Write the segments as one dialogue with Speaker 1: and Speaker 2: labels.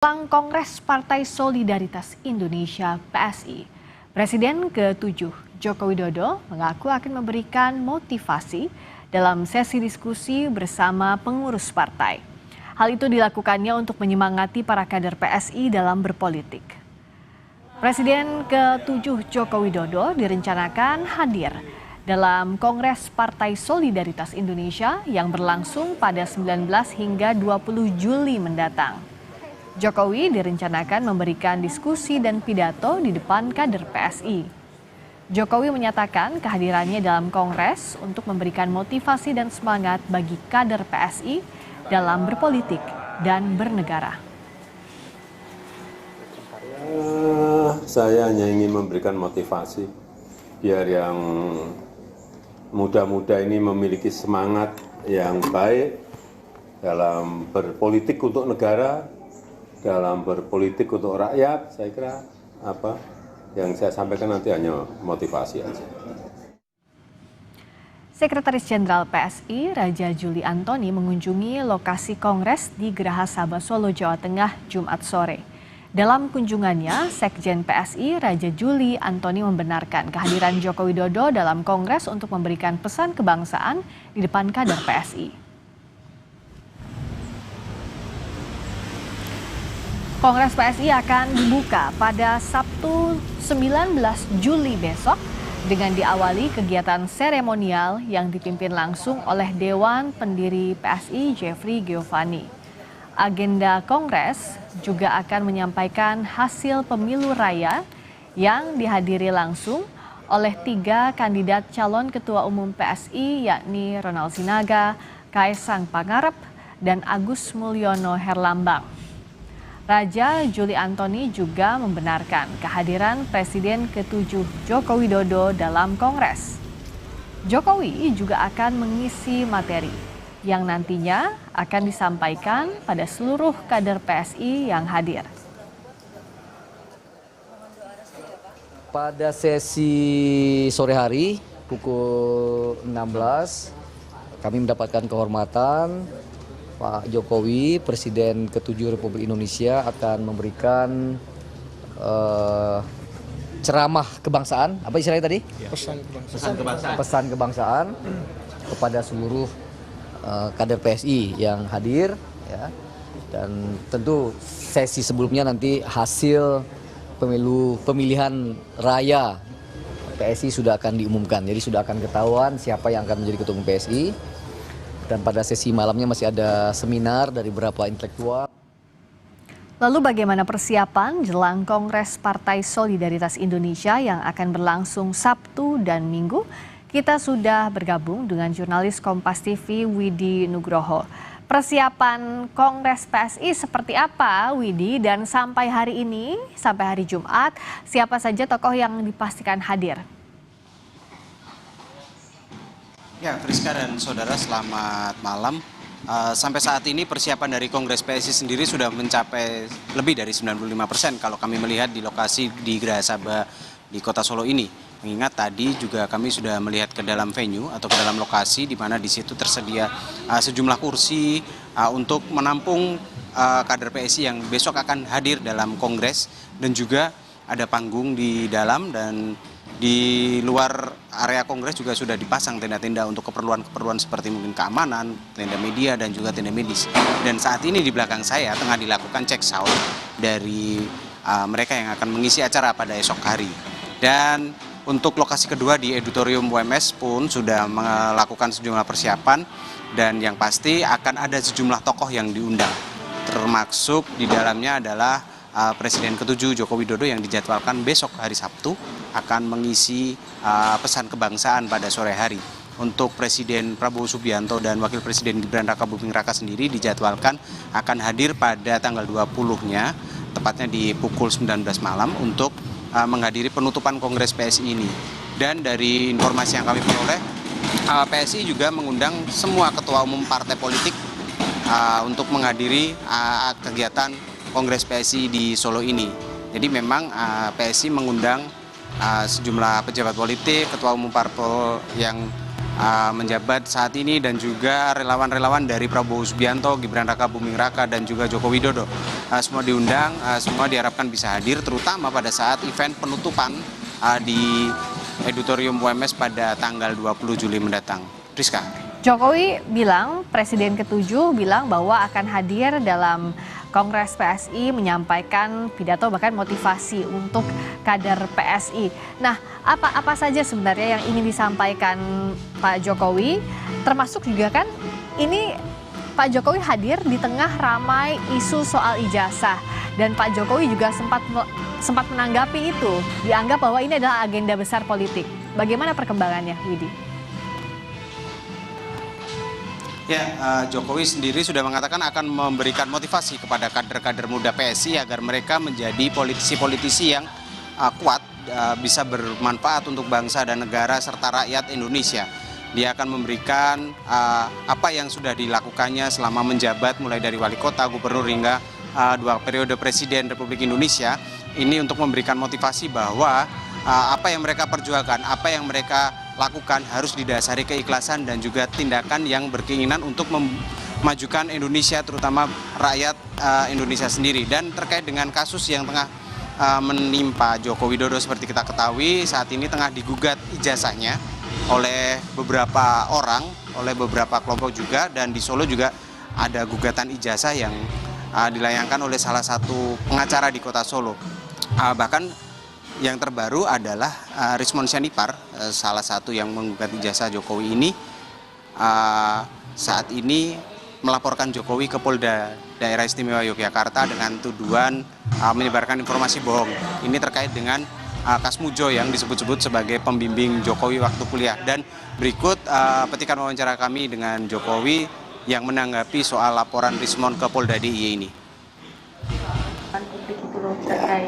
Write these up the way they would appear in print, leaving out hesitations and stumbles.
Speaker 1: Jelang Kongres Partai Solidaritas Indonesia (PSI), Presiden ke-7 Joko Widodo mengaku akan memberikan motivasi dalam sesi diskusi bersama pengurus partai. Hal itu dilakukannya untuk menyemangati para kader PSI dalam berpolitik. Presiden ke-7 Joko Widodo direncanakan hadir dalam Kongres Partai Solidaritas Indonesia yang berlangsung pada 19 hingga 20 Juli mendatang. Jokowi direncanakan memberikan diskusi dan pidato di depan kader PSI. Jokowi menyatakan kehadirannya dalam Kongres untuk memberikan motivasi dan semangat bagi kader PSI dalam berpolitik dan bernegara.
Speaker 2: Saya hanya ingin memberikan motivasi biar yang muda-muda ini memiliki semangat yang baik dalam berpolitik untuk negara, dalam berpolitik untuk rakyat. Saya kira yang saya sampaikan nanti hanya motivasi aja.
Speaker 1: Sekretaris Jenderal PSI Raja Juli Antoni mengunjungi lokasi Kongres di Geraha Sabah Solo, Jawa Tengah, Jumat sore. Dalam kunjungannya, Sekjen PSI Raja Juli Antoni membenarkan kehadiran Joko Widodo dalam Kongres untuk memberikan pesan kebangsaan di depan kader PSI. Kongres PSI akan dibuka pada Sabtu 19 Juli besok dengan diawali kegiatan seremonial yang dipimpin langsung oleh Dewan Pendiri PSI Jeffrey Giovanni. Agenda Kongres juga akan menyampaikan hasil pemilu raya yang dihadiri langsung oleh 3 kandidat calon Ketua Umum PSI yakni Ronald Sinaga, Kaisang Pangarep, dan Agus Mulyono Herlambang. Raja Juli Antoni juga membenarkan kehadiran Presiden ke-7 Joko Widodo dalam Kongres. Jokowi juga akan mengisi materi yang nantinya akan disampaikan pada seluruh kader PSI yang hadir.
Speaker 3: Pada sesi sore hari pukul 16 kami mendapatkan kehormatan Pak Jokowi, Presiden ke-7 Republik Indonesia akan memberikan ceramah kebangsaan, apa istilahnya tadi? Pesan kebangsaan kepada seluruh kader PSI yang hadir, ya. Dan tentu sesi sebelumnya nanti hasil pemilihan raya PSI sudah akan diumumkan, jadi sudah akan ketahuan siapa yang akan menjadi ketua umum PSI. Dan pada sesi malamnya masih ada seminar dari beberapa intelektual.
Speaker 1: Lalu bagaimana persiapan jelang Kongres Partai Solidaritas Indonesia yang akan berlangsung Sabtu dan Minggu? Kita sudah bergabung dengan jurnalis Kompas TV Widi Nugroho. Persiapan Kongres PSI seperti apa, Widi? Dan sampai hari ini, sampai hari Jumat, siapa saja tokoh yang dipastikan hadir?
Speaker 4: Ya, Friska dan saudara, selamat malam. Sampai saat ini persiapan dari Kongres PSI sendiri sudah mencapai lebih dari 95% kalau kami melihat di lokasi di Geraha Sabah di Kota Solo ini. Mengingat tadi juga kami sudah melihat ke dalam venue atau ke dalam lokasi di mana di situ tersedia sejumlah kursi untuk menampung kader PSI yang besok akan hadir dalam Kongres, dan juga ada panggung di dalam, dan di luar area Kongres juga sudah dipasang tenda-tenda untuk keperluan-keperluan seperti mungkin keamanan, tenda media, dan juga tenda medis. Dan saat ini di belakang saya tengah dilakukan cek sound dari mereka yang akan mengisi acara pada esok hari. Dan untuk lokasi kedua di Auditorium UMS pun sudah melakukan sejumlah persiapan, dan yang pasti akan ada sejumlah tokoh yang diundang. Termasuk di dalamnya adalah Presiden ke-7 Joko Widodo yang dijadwalkan besok hari Sabtu akan mengisi pesan kebangsaan pada sore hari. Untuk Presiden Prabowo Subianto dan Wakil Presiden Gibran Rakabuming Raka sendiri dijadwalkan akan hadir pada tanggal 20-nya, tepatnya di pukul 19 malam untuk menghadiri penutupan Kongres PSI ini. Dan dari informasi yang kami peroleh, PSI juga mengundang semua ketua umum partai politik untuk menghadiri kegiatan Kongres PSI di Solo ini. Jadi memang PSI mengundang sejumlah pejabat politik, ketua umum parpol yang menjabat saat ini, dan juga relawan-relawan dari Prabowo Subianto, Gibran Raka Buming Raka, dan juga Joko Widodo. Semua diundang, semua diharapkan bisa hadir, terutama pada saat event penutupan di Auditorium UMS pada tanggal 20 Juli mendatang. Rizka.
Speaker 1: Jokowi bilang, Presiden ke-7 bilang bahwa akan hadir dalam Kongres PSI, menyampaikan pidato bahkan motivasi untuk kader PSI. Nah, apa saja sebenarnya yang ingin disampaikan Pak Jokowi? Termasuk juga kan ini Pak Jokowi hadir di tengah ramai isu soal ijazah, dan Pak Jokowi juga sempat menanggapi itu, dianggap bahwa ini adalah agenda besar politik. Bagaimana perkembangannya, Widi?
Speaker 4: Ya, Jokowi sendiri sudah mengatakan akan memberikan motivasi kepada kader-kader muda PSI agar mereka menjadi politisi-politisi yang kuat, bisa bermanfaat untuk bangsa dan negara serta rakyat Indonesia. Dia akan memberikan apa yang sudah dilakukannya selama menjabat, mulai dari wali kota, gubernur, hingga 2 periode Presiden Republik Indonesia. Ini untuk memberikan motivasi bahwa apa yang mereka perjuangkan, apa yang mereka lakukan harus didasari keikhlasan dan juga tindakan yang berkeinginan untuk memajukan Indonesia, terutama rakyat Indonesia sendiri. Dan terkait dengan kasus yang tengah menimpa Joko Widodo, seperti kita ketahui saat ini tengah digugat ijazahnya oleh beberapa orang, oleh beberapa kelompok juga, dan di Solo juga ada gugatan ijazah yang dilayangkan oleh salah satu pengacara di kota Solo. Bahkan yang terbaru adalah Rismon Sianipar, salah satu yang menggugat ijazah Jokowi ini, saat ini melaporkan Jokowi ke Polda Daerah Istimewa Yogyakarta dengan tuduhan menyebarkan informasi bohong. Ini terkait dengan Kasmujo yang disebut-sebut sebagai pembimbing Jokowi waktu kuliah. Dan berikut petikan wawancara kami dengan Jokowi yang menanggapi soal laporan Rismon ke Polda DIY ini.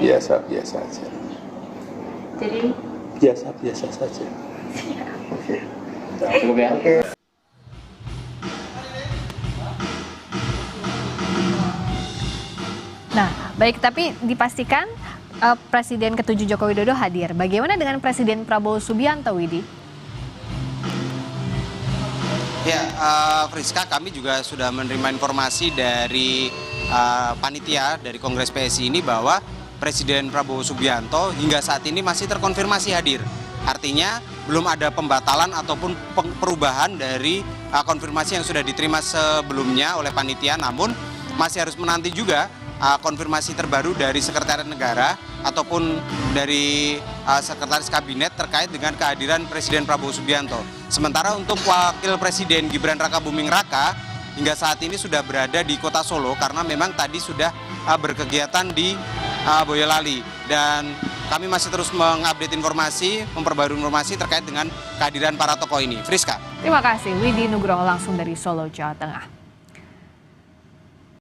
Speaker 2: Ya, biasa aja.
Speaker 5: Jadi
Speaker 2: Biasa saja.
Speaker 3: Oke.
Speaker 1: Nah, baik, tapi dipastikan Presiden ke-7 Joko Widodo hadir. Bagaimana dengan Presiden Prabowo Subianto, Widi?
Speaker 4: Ya, Friska, kami juga sudah menerima informasi dari panitia dari Kongres PSI ini bahwa Presiden Prabowo Subianto hingga saat ini masih terkonfirmasi hadir. Artinya belum ada pembatalan ataupun perubahan dari konfirmasi yang sudah diterima sebelumnya oleh panitia, namun masih harus menanti juga konfirmasi terbaru dari Sekretariat Negara ataupun dari Sekretaris Kabinet terkait dengan kehadiran Presiden Prabowo Subianto. Sementara untuk Wakil Presiden Gibran Raka Buming Raka hingga saat ini sudah berada di kota Solo karena memang tadi sudah berkegiatan di Boyolali, dan kami masih terus mengupdate informasi, memperbarui informasi terkait dengan kehadiran para tokoh ini. Friska.
Speaker 1: Terima kasih, Widi Nugroho langsung dari Solo, Jawa Tengah.